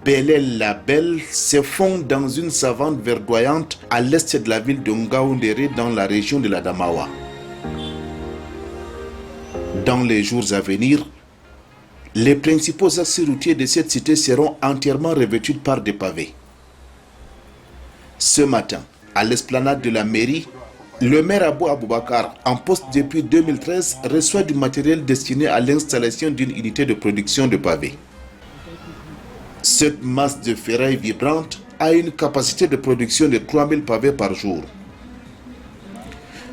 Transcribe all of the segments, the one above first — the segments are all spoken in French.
Belle-la-Belle se fond dans une savane verdoyante à l'est de la ville de Ngaoundéré dans la région de l'Adamawa. Dans les jours à venir, les principaux axes routiers de cette cité seront entièrement revêtus par des pavés. Ce matin, à l'esplanade de la mairie, le maire Abou Aboubakar, en poste depuis 2013, reçoit du matériel destiné à l'installation d'une unité de production de pavés. Cette masse de ferraille vibrante a une capacité de production de 3000 pavés par jour.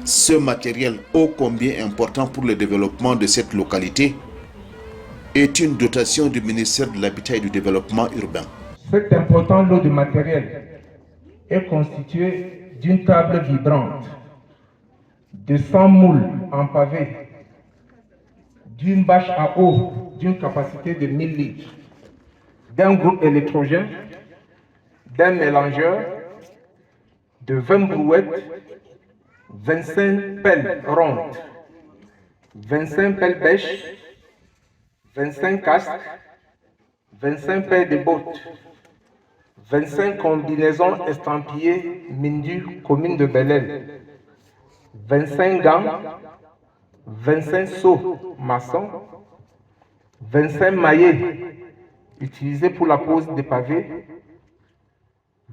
Ce matériel, ô combien important pour le développement de cette localité, est une dotation du ministère de l'Habitat et du Développement urbain. Cet important lot de matériel est constitué d'une table vibrante, de 100 moules en pavé, d'une bâche à eau d'une capacité de 1000 litres, d'un groupe électrogène, d'un mélangeur, de 20 brouettes, 25 pelles rondes, 25 pelles bêches, 25 casques, 25 paires de bottes, 25 combinaisons estampillées Mindu, commune de Bel-El, 25 gants, 25 seaux maçons, 25 maillets utilisés pour la pose des pavés,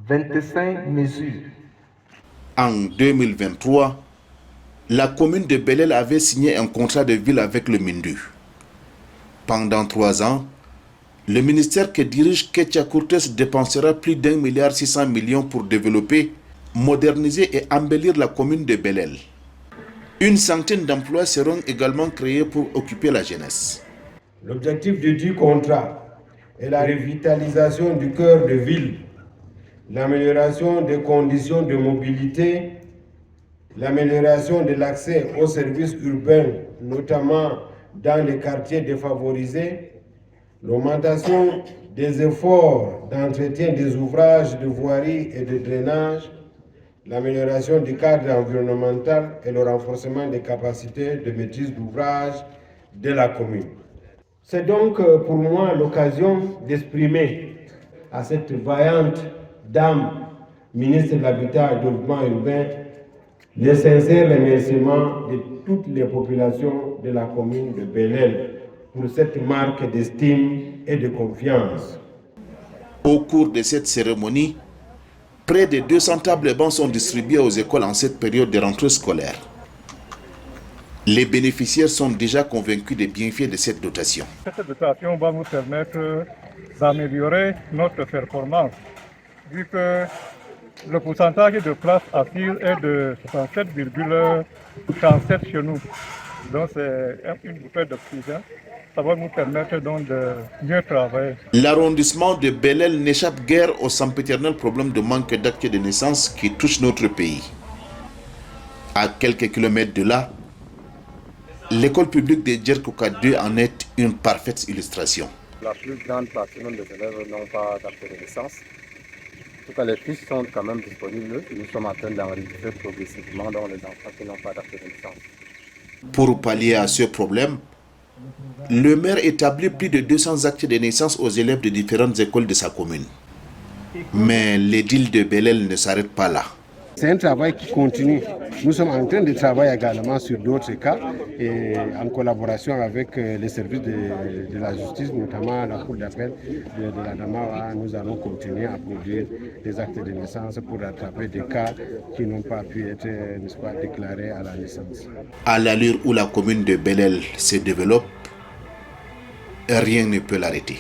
25 mesures. En 2023, la commune de Bel-El avait signé un contrat de ville avec le Mindu. Pendant 3 ans, le ministère que dirige Ketia Courtes dépensera plus d'1,6 milliard pour développer, moderniser et embellir la commune de Bel-El. Une centaine d'emplois seront également créés pour occuper la jeunesse. L'objectif du contrat est la revitalisation du cœur de ville, l'amélioration des conditions de mobilité, l'amélioration de l'accès aux services urbains, notamment dans les quartiers défavorisés, l'augmentation des efforts d'entretien des ouvrages de voirie et de drainage, l'amélioration du cadre environnemental et le renforcement des capacités de maîtrise d'ouvrage de la commune. C'est donc pour moi l'occasion d'exprimer à cette vaillante dame, ministre de l'Habitat et du Développement urbain, les sincères remerciements de toutes les populations de la commune de Bel-El pour cette marque d'estime et de confiance. Au cours de cette cérémonie, près de 200 tables bancs sont distribuées aux écoles en cette période de rentrée scolaire. Les bénéficiaires sont déjà convaincus des bienfaits de cette dotation. Cette dotation va nous permettre d'améliorer notre performance, vu que le pourcentage de places assises est de 67,37 chez nous. Donc c'est une bouffée d'oxygène. Ça va nous permettre donc de mieux travailler. L'arrondissement de Bel-El n'échappe guère au sempiternel problème de manque d'actes de naissance qui touche notre pays. À quelques kilomètres de là, l'école publique de Djerkouka 2 en est une parfaite illustration. La plus grande partie des élèves n'ont pas d'acte de naissance. En tout cas, les fiches sont quand même disponibles. Nous sommes en train d'enregistrer progressivement dans les enfants qui n'ont pas d'acte de naissance. Pour pallier à ce problème, le maire établit plus de 200 actes de naissance aux élèves de différentes écoles de sa commune. Mais l'édile de Bel-El ne s'arrête pas là. C'est un travail qui continue. Nous sommes en train de travailler également sur d'autres cas et en collaboration avec les services de la justice, notamment la Cour d'appel de l'Adamawa. Nous allons continuer à produire des actes de naissance pour rattraper des cas qui n'ont pas pu être, n'est-ce pas, déclarés à la naissance. À l'allure où la commune de Bel-El se développe, rien ne peut l'arrêter.